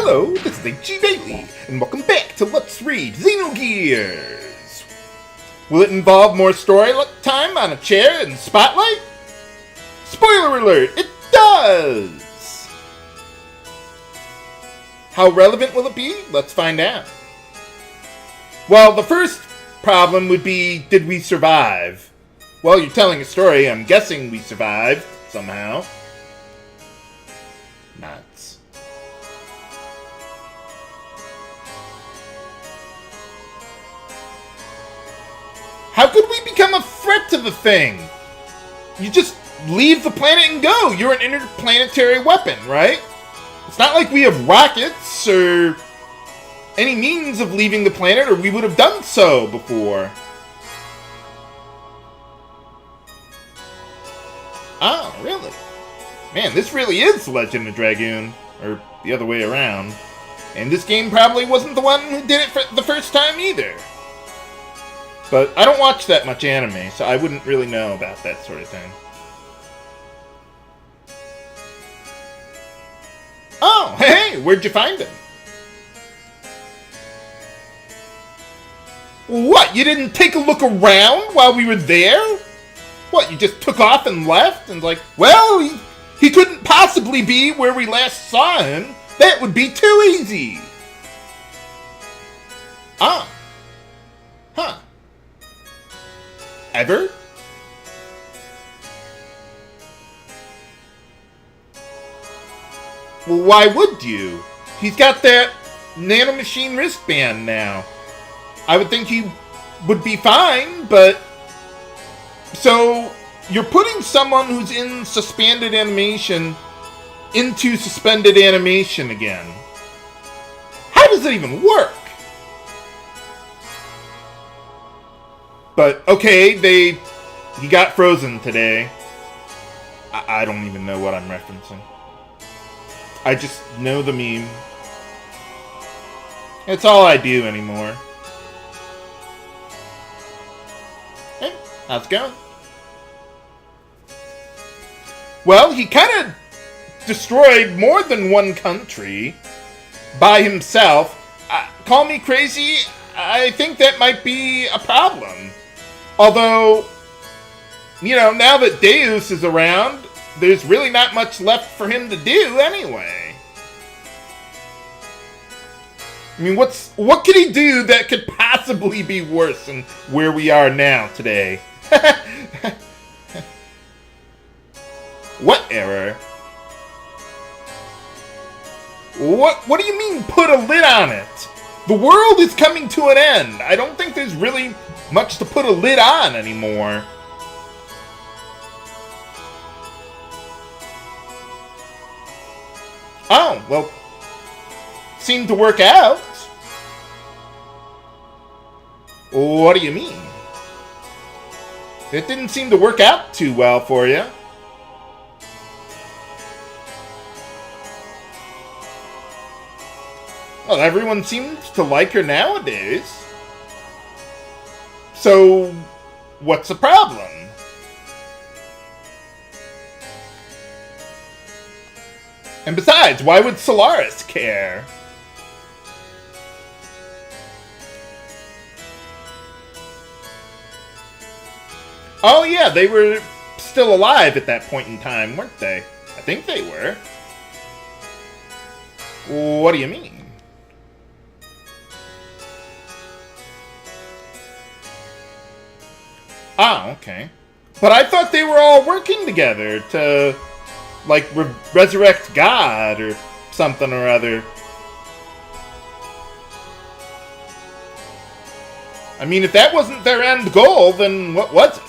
Hello, this is H.G. Bailey, and welcome back to Let's Read Xenogears. Will it involve more story time on a chair and spotlight? Spoiler alert, it does! How relevant will it be? Let's find out. Well, the first problem would be, did we survive? Well, you're telling a story, I'm guessing we survived, somehow. Nuts. How could we become a threat to the thing? You just leave the planet and go. You're an interplanetary weapon, right? It's not like we have rockets or any means of leaving the planet, or we would have done so before. Oh, really? Man, this really is Legend of Dragoon, or the other way around. And this game probably wasn't the one who did it for the first time either. But I don't watch that much anime, so I wouldn't really know about that sort of thing. Oh, hey, where'd you find him? What, you didn't take a look around while we were there? What, you just took off and left? And like, well, he couldn't possibly be where we last saw him. That would be too easy. Ah. Huh. Ever? Well, why would you? He's got that nanomachine wristband now. I would think he would be fine, but... So, you're putting someone who's in suspended animation into suspended animation again. How does it even work? But, okay, he got frozen today. I don't even know what I'm referencing. I just know the meme. It's all I do anymore. Hey, how's it going? Well, he kind of destroyed more than one country by himself. Call me crazy, I think that might be a problem. Although, you know, now that Deus is around, there's really not much left for him to do anyway. I mean, what could he do that could possibly be worse than where we are now today? What error? What do you mean put a lid on it? The world is coming to an end. I don't think there's really much to put a lid on anymore. Oh, well, seemed to work out. What do you mean? It didn't seem to work out too well for you. Well, everyone seems to like her nowadays. So, what's the problem? And besides, why would Solaris care? Oh yeah, they were still alive at that point in time, weren't they? I think they were. What do you mean? Oh, okay. But I thought they were all working together to, like, resurrect God or something or other. I mean, if that wasn't their end goal, then what was it?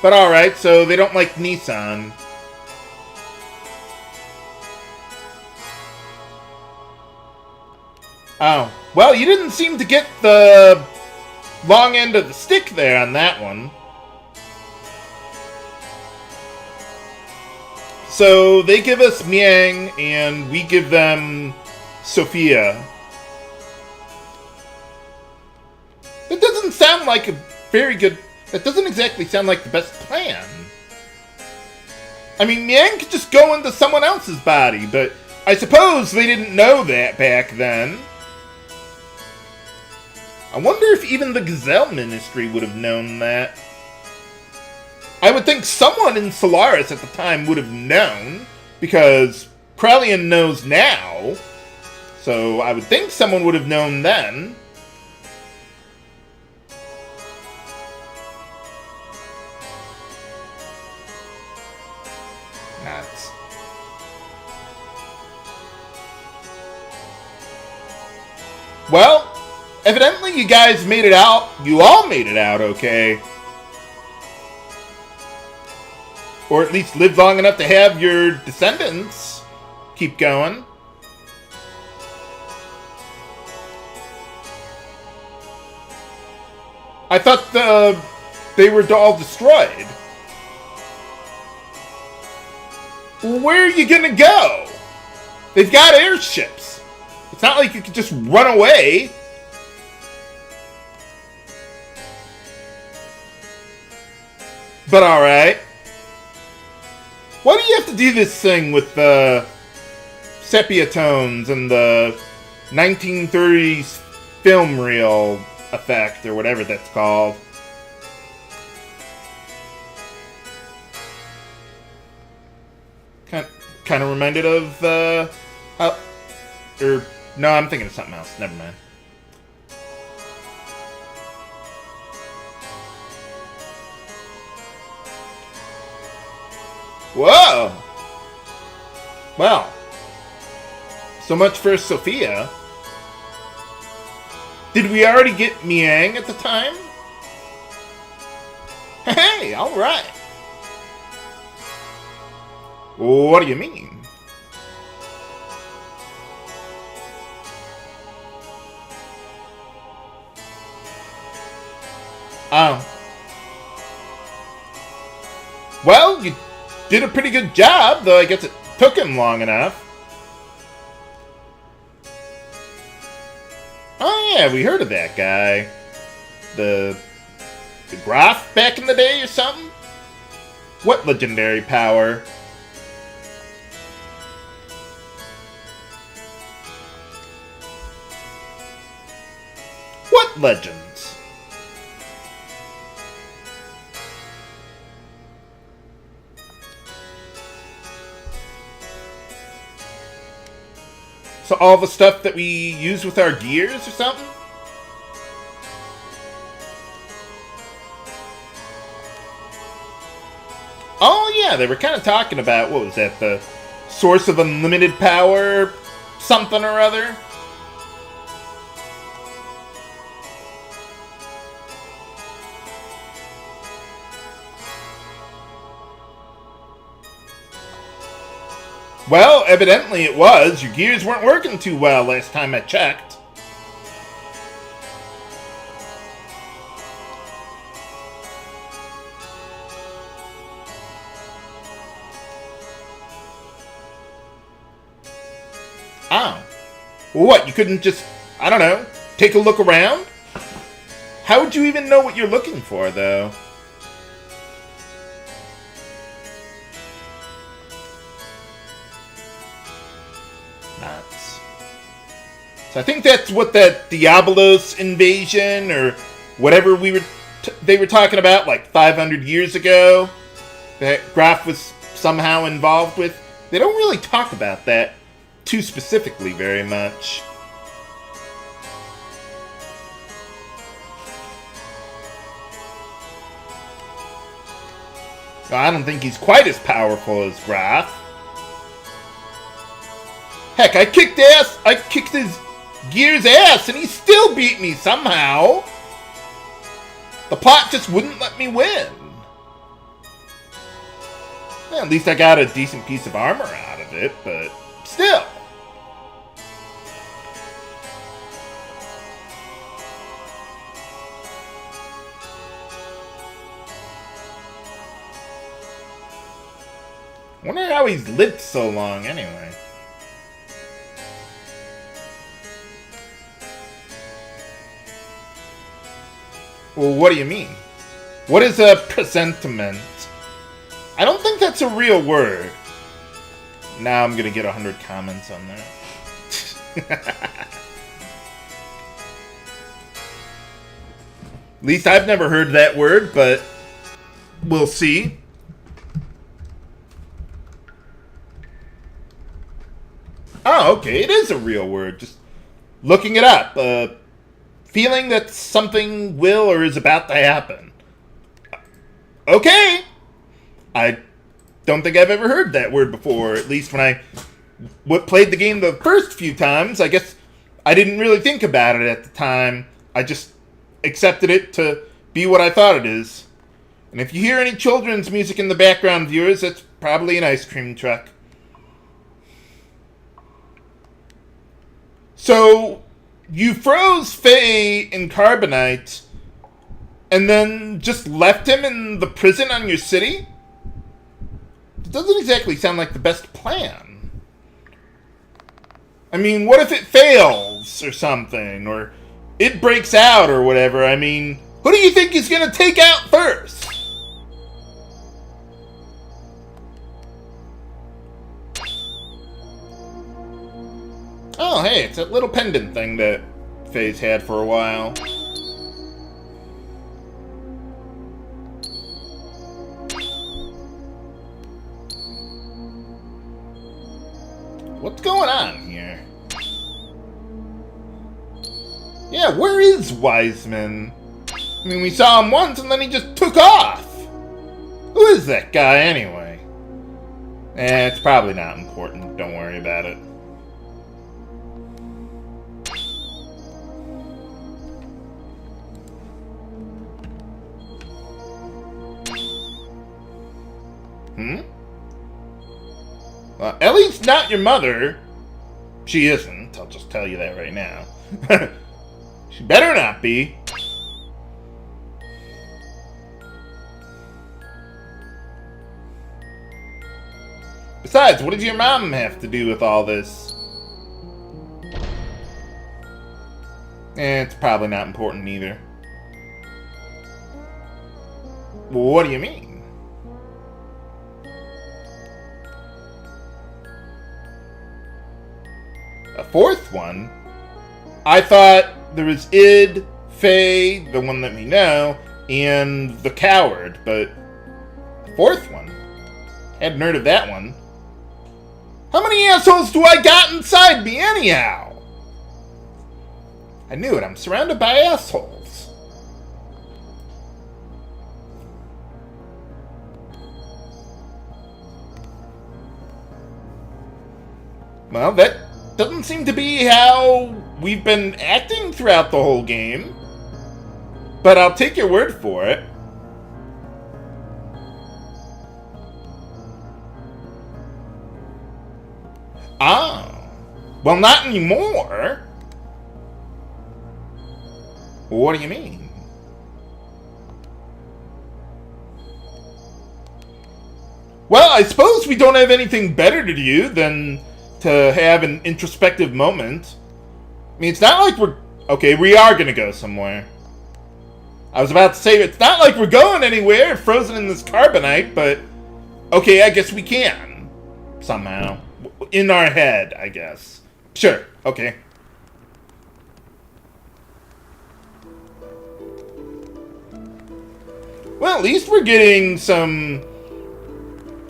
But alright, so they don't like Nissan. Oh. Well, you didn't seem to get the long end of the stick there on that one. So they give us Miang and we give them Sophia. That doesn't sound like a very good... That doesn't exactly sound like the best plan. I mean, Miang could just go into someone else's body, but I suppose they didn't know that back then. I wonder if even the Gazelle Ministry would have known that. I would think someone in Solaris at the time would have known, because Krellian knows now, so I would think someone would have known then. Nuts. Well, evidently you guys made it out. You all made it out okay. Or at least lived long enough to have your descendants keep going. I thought they were all destroyed. Where are you gonna go? They've got airships. It's not like you could just run away. But alright. Why do you have to do this thing with the sepia tones and the 1930s film reel effect, or whatever that's called? Kind of reminded of, no, I'm thinking of something else. Never mind. Whoa! Well, so much for Sophia. Did we already get Miang at the time? Hey, alright. What do you mean? Oh. Well, you did a pretty good job, though I guess it took him long enough. Oh yeah, we heard of that guy. The Graf back in the day or something? What legendary power? What legends? So all the stuff that we use with our gears or something? Oh yeah, they were kind of talking about, what was that, the source of unlimited power, something or other? Well, evidently it was. Your gears weren't working too well last time I checked. Oh. Well, what, you couldn't just, I don't know, take a look around? How would you even know what you're looking for, though? Nuts. So I think that's what that Diabolos invasion, or whatever they were talking about like 500 years ago, that Graf was somehow involved with. They don't really talk about that too specifically very much. I don't think he's quite as powerful as Graf. Heck, I kicked his gear's ass, and he still beat me somehow. The plot just wouldn't let me win. Well, at least I got a decent piece of armor out of it, but still. Wonder how he's lived so long anyway. Well, what do you mean? What is a presentiment? I don't think that's a real word. Now I'm gonna get 100 comments on that. At least I've never heard that word, but we'll see. Oh, okay, it is a real word. Just looking it up. Feeling that something will or is about to happen. Okay. I don't think I've ever heard that word before. At least when I played the game the first few times. I guess I didn't really think about it at the time. I just accepted it to be what I thought it is. And if you hear any children's music in the background, viewers, that's probably an ice cream truck. So, you froze Faye in Carbonite and then just left him in the prison on your city? It doesn't exactly sound like the best plan. I mean, what if it fails or something? Or it breaks out or whatever? I mean, who do you think he's going to take out first? Oh, hey, it's that little pendant thing that Faye's had for a while. What's going on here? Yeah, where is Wiseman? I mean, we saw him once and then he just took off. Who is that guy anyway? It's probably not important. Don't worry about it. Well, Ellie's not your mother. She isn't. I'll just tell you that right now. She better not be. Besides, what does your mom have to do with all this? It's probably not important either. Well, what do you mean? A fourth one? I thought there was Id, Faye, the one that we know, and the coward, but the fourth one? Hadn't heard of that one. How many assholes do I got inside me anyhow? I knew it, I'm surrounded by assholes. Well, that doesn't seem to be how we've been acting throughout the whole game. But I'll take your word for it. Oh. Well, not anymore. What do you mean? Well, I suppose we don't have anything better to do than to have an introspective moment. I mean, it's not like we're... Okay, we are going to go somewhere. I was about to say, it's not like we're going anywhere, frozen in this carbonite, but... Okay, I guess we can. Somehow. In our head, I guess. Sure, okay. Well, at least we're getting some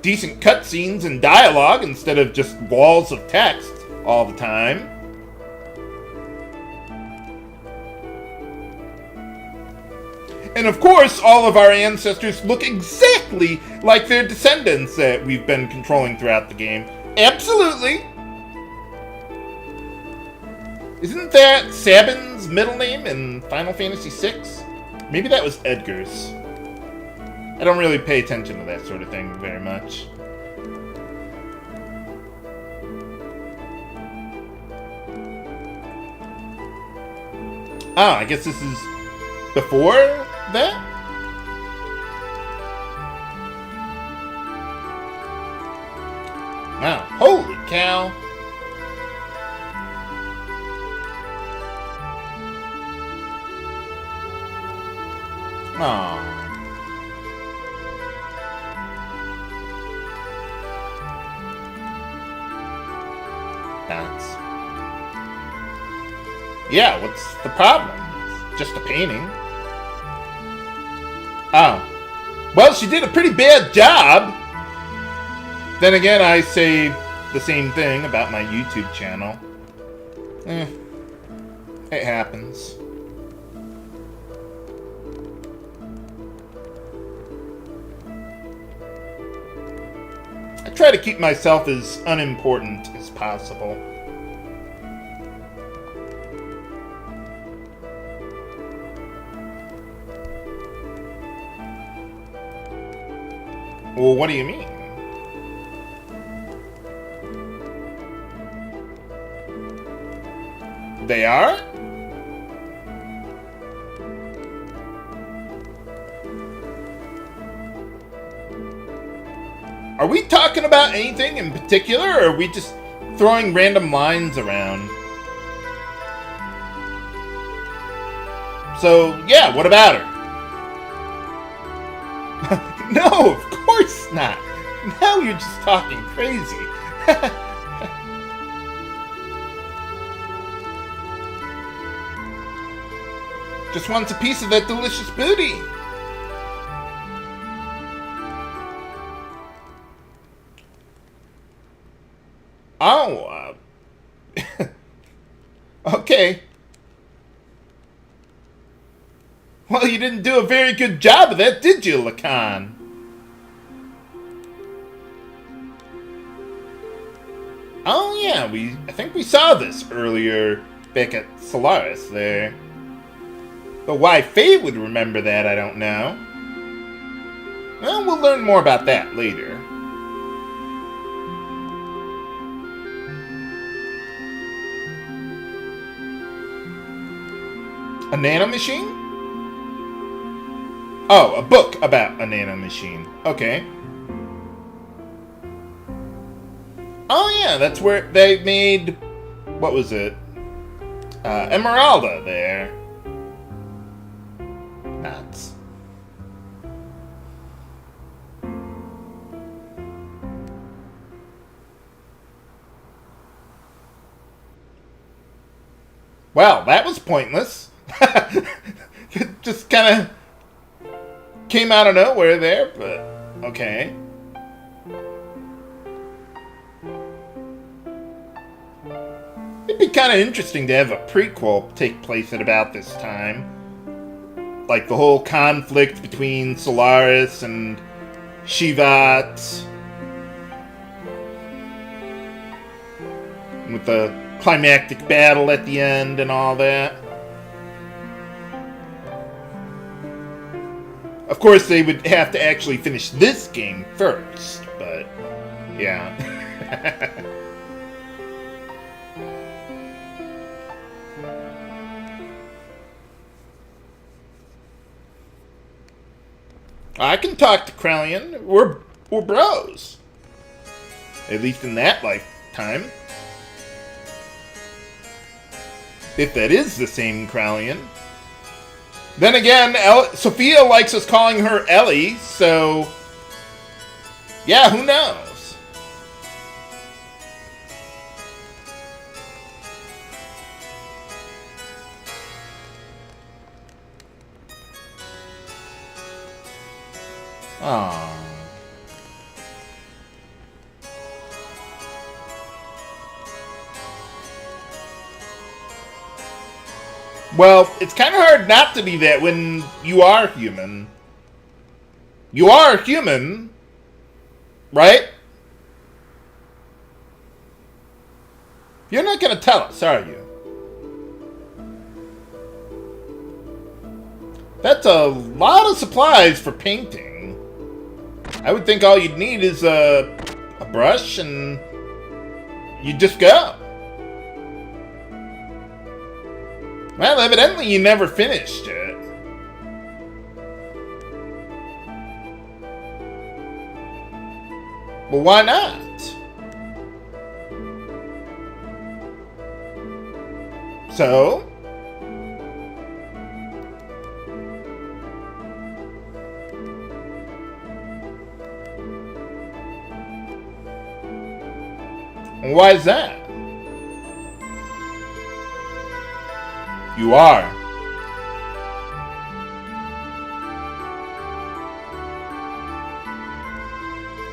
decent cutscenes and dialogue instead of just walls of text all the time. And of course, all of our ancestors look exactly like their descendants that we've been controlling throughout the game. Absolutely! Isn't that Sabin's middle name in Final Fantasy VI? Maybe that was Edgar's. I don't really pay attention to that sort of thing very much. Oh, I guess this is before that? Wow, holy cow. Aww. That's... Yeah, what's the problem? It's just a painting. Oh. Well, she did a pretty bad job. Then again, I say the same thing about my YouTube channel. It happens. I try to keep myself as unimportant as possible. Well, what do you mean? They are? Are we talking about anything in particular, or are we just throwing random lines around? So, yeah, what about her? No, of course not. Now you're just talking crazy. Just wants a piece of that delicious booty. Oh, okay. Well, you didn't do a very good job of that, did you, Lacan? Oh, yeah, I think we saw this earlier back at Solaris there. But why Faye would remember that, I don't know. Well, we'll learn more about that later. A nanomachine? Oh, a book about a nanomachine. Okay. Oh yeah, that's where they made... What was it? Emeralda there. Nuts. Well, that was pointless. It just kind of came out of nowhere there, but okay. It'd be kind of interesting to have a prequel take place at about this time. Like the whole conflict between Solaris and Shivat. With the climactic battle at the end and all that. Of course, they would have to actually finish this game first, but yeah. I can talk to Krellian. We're bros. At least in that lifetime. If that is the same Krellian. Then again, Sophia likes us calling her Ellie, so... Yeah, who knows? Aww. Well, it's kind of hard not to be that when you are human. You are human, right? You're not going to tell us, are you? That's a lot of supplies for painting. I would think all you'd need is a brush and you just go. Well, evidently you never finished it. Well, why not? So? Why is that? You are.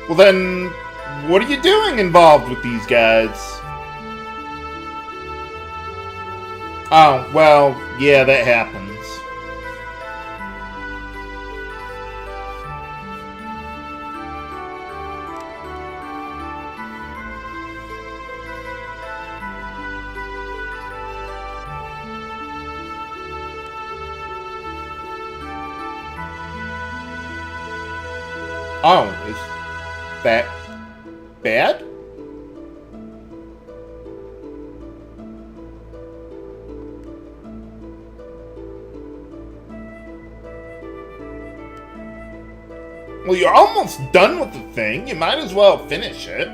Well then, what are you doing involved with these guys? Oh, well, yeah, that happens. Oh, is that bad? Well, you're almost done with the thing. You might as well finish it.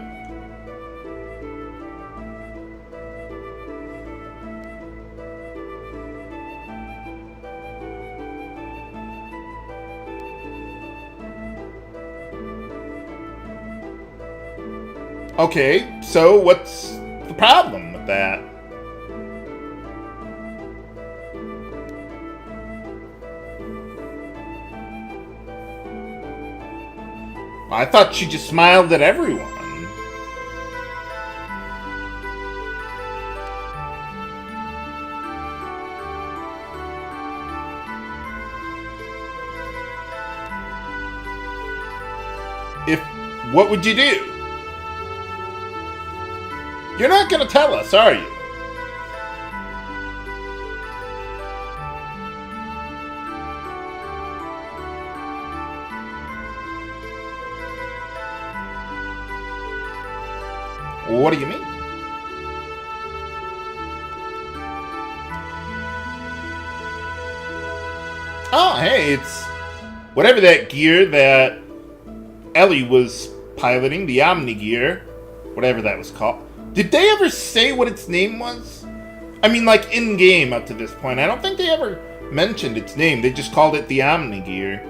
Okay, so what's the problem with that? I thought she just smiled at everyone. If, what would you do? You're not gonna tell us, are you? What do you mean? Oh, hey, it's whatever that gear that Ellie was piloting, the Omni gear, whatever that was called. Did they ever say what its name was? I mean, like, in-game up to this point. I don't think they ever mentioned its name. They just called it the Omni gear.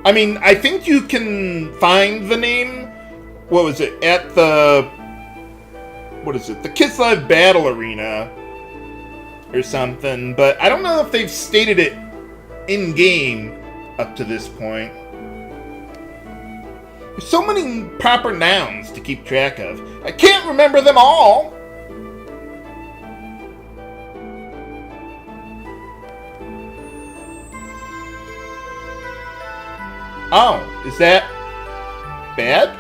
I mean, I think you can find the name, what was it, at the, what is it, the Kislev Battle Arena or something, but I don't know if they've stated it in-game up to this point. There's so many proper nouns to keep track of. I can't remember them all! Oh, is that bad?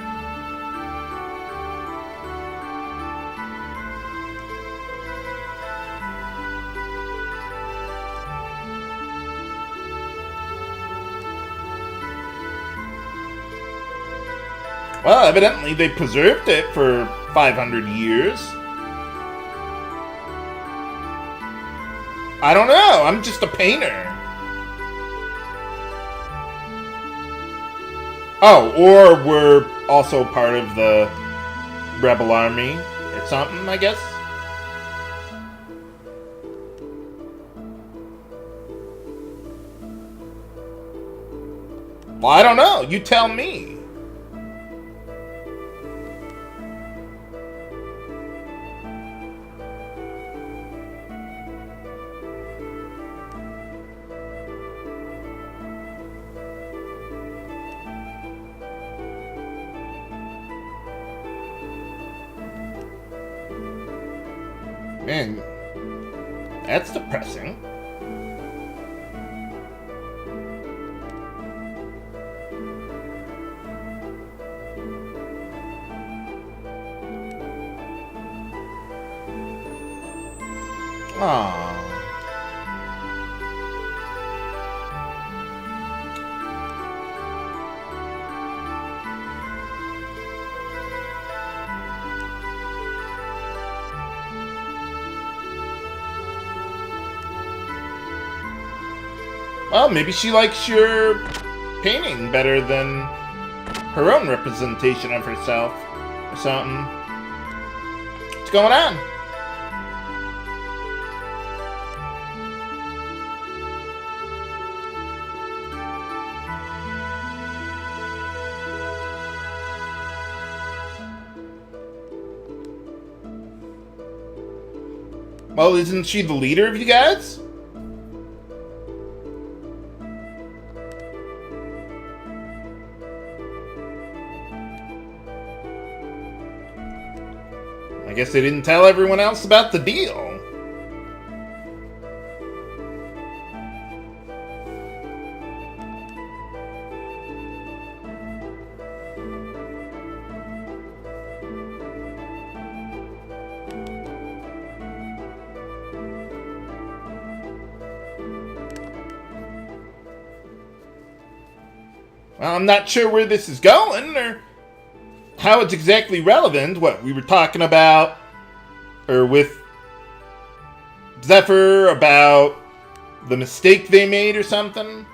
Well, evidently they preserved it for 500 years. I don't know, I'm just a painter. Oh, or we're also part of the rebel army or something, I guess. Well, I don't know, you tell me. Man, that's depressing. Aww. Well, maybe she likes your painting better than her own representation of herself or something. What's going on? Well, isn't she the leader of you guys? I guess they didn't tell everyone else about the deal. Well, I'm not sure where this is going or how it's exactly relevant. What we were talking about, or with Zephyr about the mistake they made or something.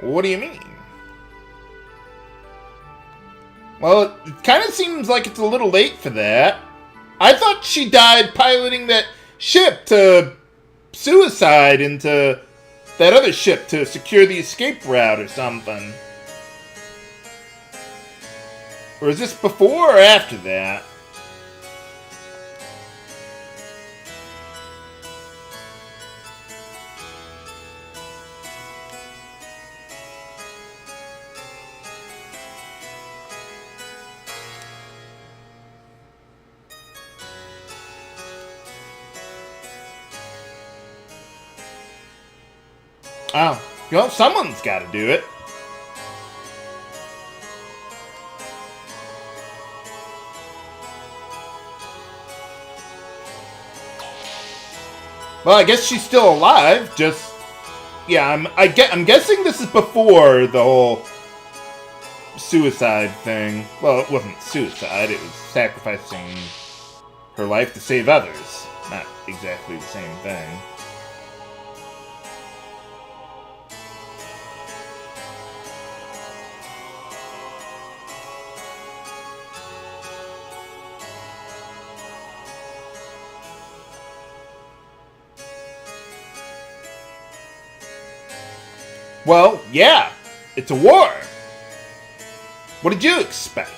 What do you mean? Well, it kind of seems like it's a little late for that. I thought she died piloting that ship to suicide into that other ship to secure the escape route or something. Or is this before or after that? Oh, well, someone's got to do it. Well, I guess she's still alive. Just, yeah, I'm guessing this is before the whole suicide thing. Well, it wasn't suicide. It was sacrificing her life to save others. Not exactly the same thing. Well, yeah, it's a war. What did you expect?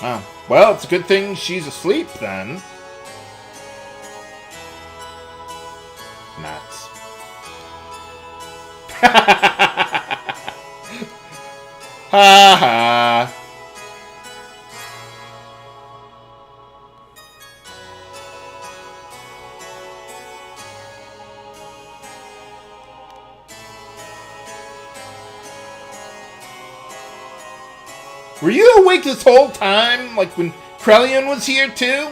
Oh, well, it's a good thing she's asleep then. Nuts. Ha ha. Were you awake this whole time, like when Krellian was here too?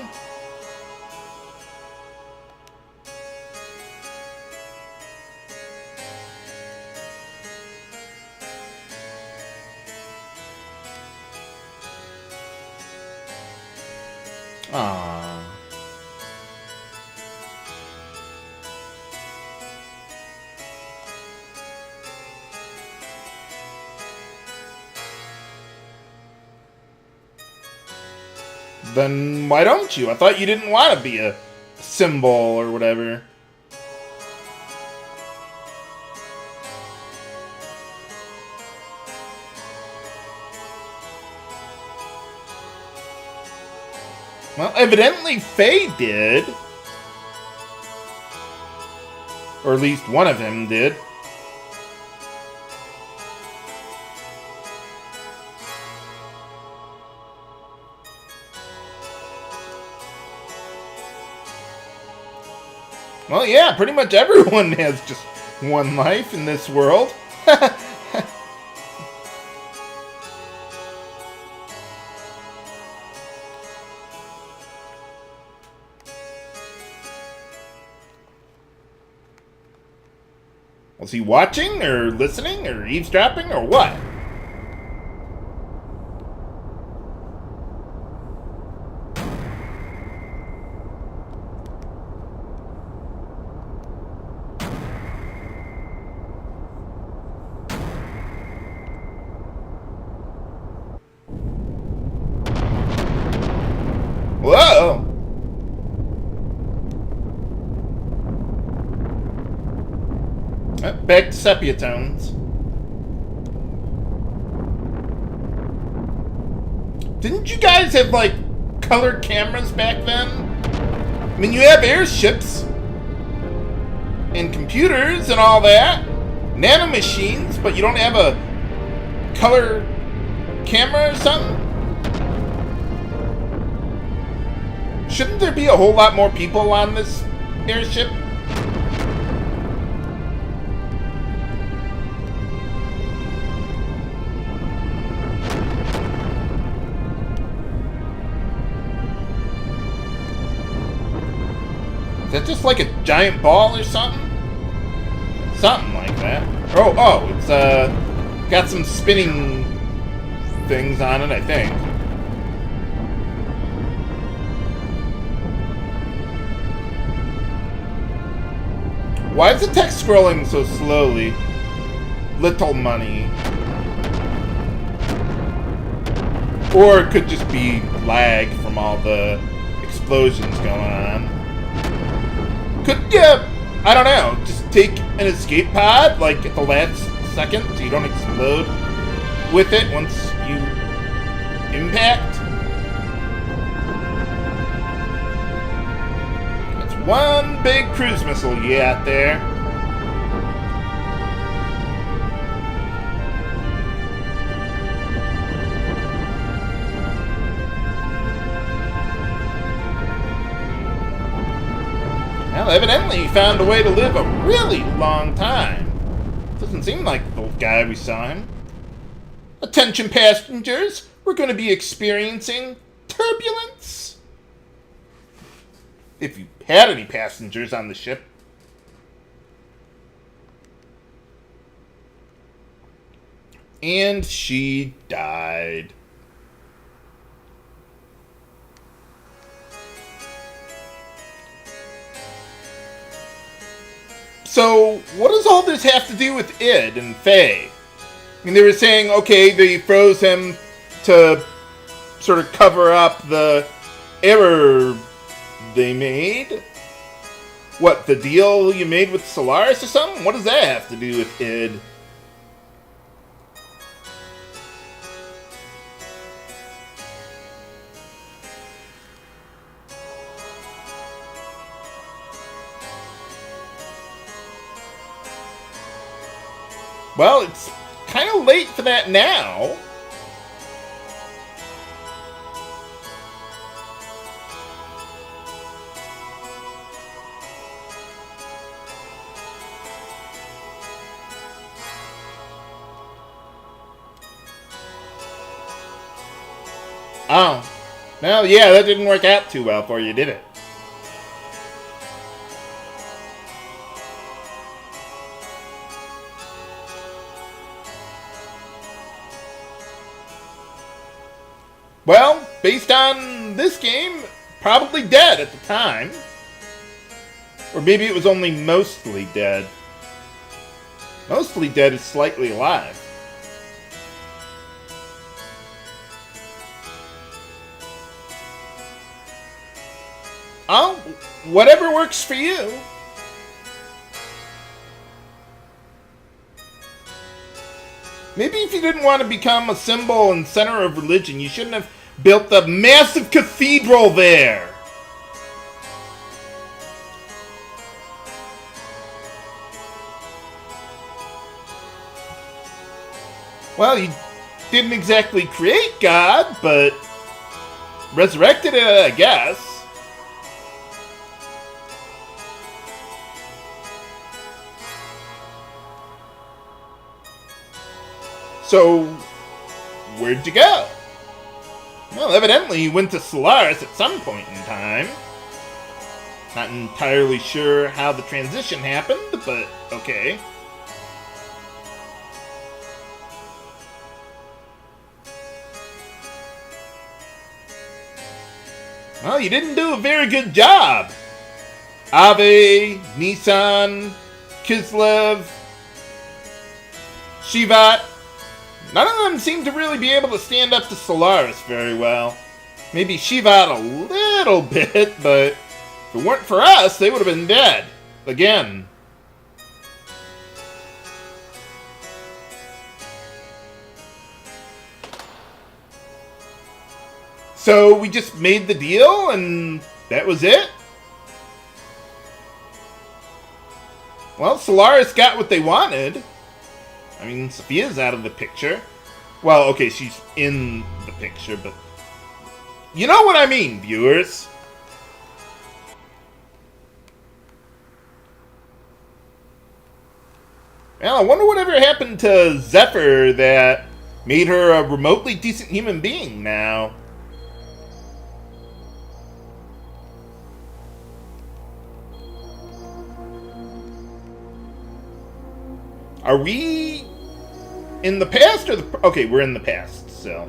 Aww. Then why don't you? I thought you didn't want to be a symbol or whatever. Well, evidently Faye did. Or at least one of them did. Well, yeah, pretty much everyone has just one life in this world. Was he watching, or listening, or eavesdropping, or what? Back to sepia tones. Didn't you guys have, like, colored cameras back then? I mean, you have airships and computers and all that, nanomachines, but you don't have a color camera or something? Shouldn't there be a whole lot more people on this airship? Is that just like a giant ball or something? Something like that. Oh, it's got some spinning things on it, I think. Why is the text scrolling so slowly? Little money. Or it could just be lag from all the explosions going on. Could, yeah, I don't know, just take an escape pod, like, at the last second, so you don't explode with it once you impact? That's one big cruise missile you got there. Well, evidently he found a way to live a really long time. Doesn't seem like the old guy we saw him. Attention passengers, we're going to be experiencing turbulence. If you had any passengers on the ship. And she died. So, what does all this have to do with Id and Faye? I mean, they were saying, okay, they froze him to sort of cover up the error they made. What, the deal you made with Solaris or something? What does that have to do with Id? Well, it's kind of late for that now. Oh. Well, yeah, that didn't work out too well for you, did it? Well, based on this game, probably dead at the time. Or maybe it was only mostly dead. Mostly dead is slightly alive. Oh, whatever works for you. Maybe if you didn't want to become a symbol and center of religion, you shouldn't have built the massive cathedral there. Well, you didn't exactly create God, but resurrected it, I guess. So, where'd you go? Well, evidently you went to Solaris at some point in time. Not entirely sure how the transition happened, but okay. Well, you didn't do a very good job. Ave, Nissan, Kislev, Shivat. None of them seem to really be able to stand up to Solaris very well. Maybe Shivat a little bit, but if it weren't for us, they would have been dead. Again. So we just made the deal and that was it? Well, Solaris got what they wanted. I mean, Sophia's out of the picture. Well, okay, she's in the picture, but... You know what I mean, viewers. Well, I wonder whatever happened to Zephyr that made her a remotely decent human being now. Are we in the past or the... Okay, we're in the past, so...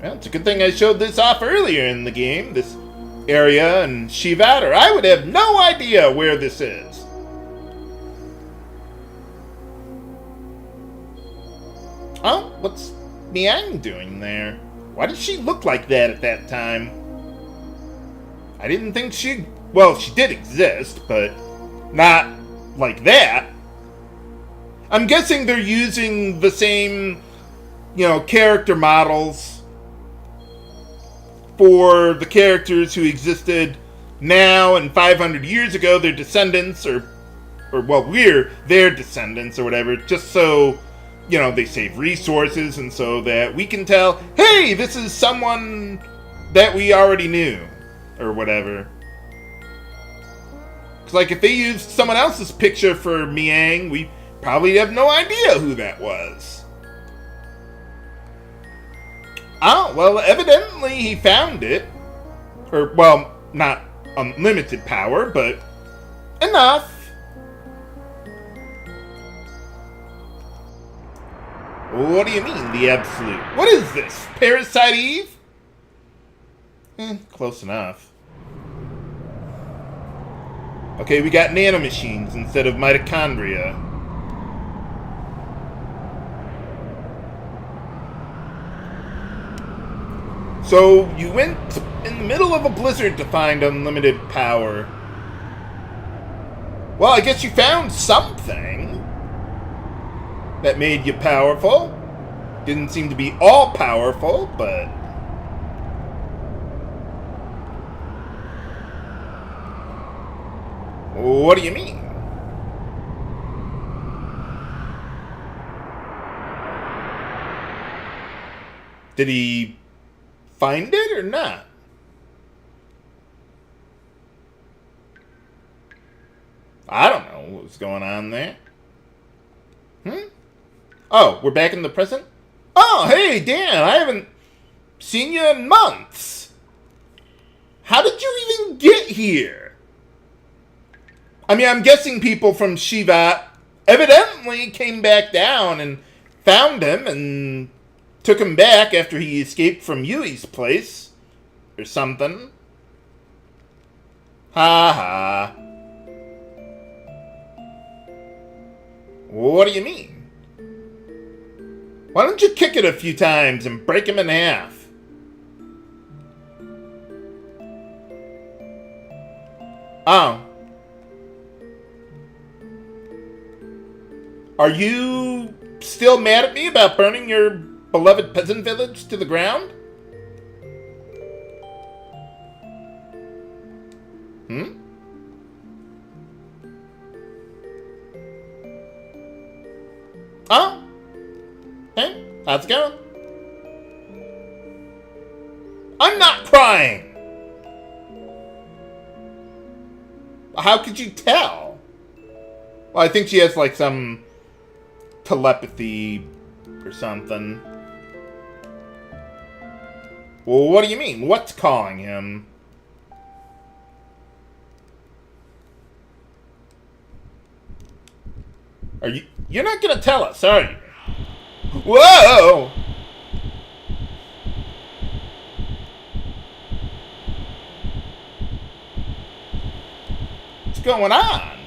Well, it's a good thing I showed this off earlier in the game, this area and Shivat, or I would have no idea where this is. Oh, what's Miang doing there? Why did she look like that at that time? I didn't think she... Well, she did exist, but not like that. I'm guessing they're using the same, character models for the characters who existed now and 500 years ago, their descendants, or well, we're their descendants or whatever, just so... they save resources and so that we can tell, hey, this is someone that we already knew, or whatever. Because, like, if they used someone else's picture for Miang, we probably have no idea who that was. Oh, well, evidently he found it. Or, well, not unlimited power, but enough. What do you mean, the absolute? What is this? Parasite Eve? Close enough. Okay, we got nanomachines instead of mitochondria. So, you went in the middle of a blizzard to find unlimited power. Well, I guess you found something that made you powerful. Didn't seem to be all powerful, but... What do you mean? Did he find it or not? I don't know what's going on there. Oh, we're back in the present? Oh, hey, Dan, I haven't seen you in months. How did you even get here? I mean, I'm guessing people from Shivat evidently came back down and found him and took him back after he escaped from Yui's place. Or something. Ha ha. What do you mean? Why don't you kick it a few times and break him in half? Oh. Are you still mad at me about burning your beloved peasant village to the ground? Oh? Hey, how's it going? I'm not crying! How could you tell? Well, I think she has, like, some telepathy or something. Well, what do you mean? What's calling him? You're not gonna tell us, are you? Whoa! What's going on?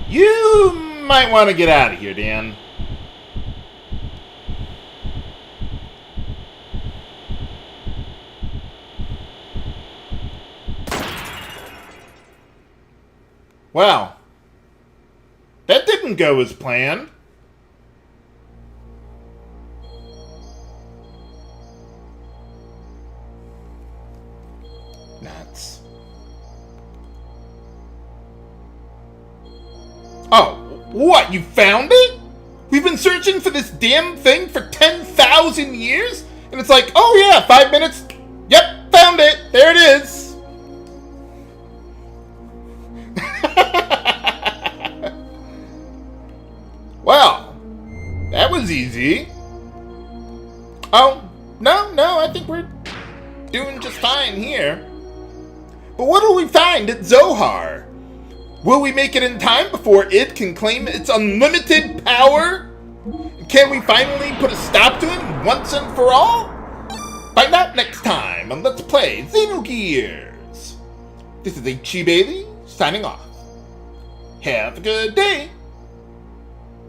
You might want to get out of here, Dan. Well, that didn't go as planned. Nuts. Oh, what? You found it? We've been searching for this damn thing for 10,000 years? And it's like, oh yeah, 5 minutes. Yep, found it. There it is. Well, that was easy. Oh, no, I think we're doing just fine here. But what will we find at Zohar? Will we make it in time before it can claim its unlimited power? Can we finally put a stop to him once and for all? Find out next time on Let's Play Xenogears. This is H.E. Bailey, signing off. Have a good day.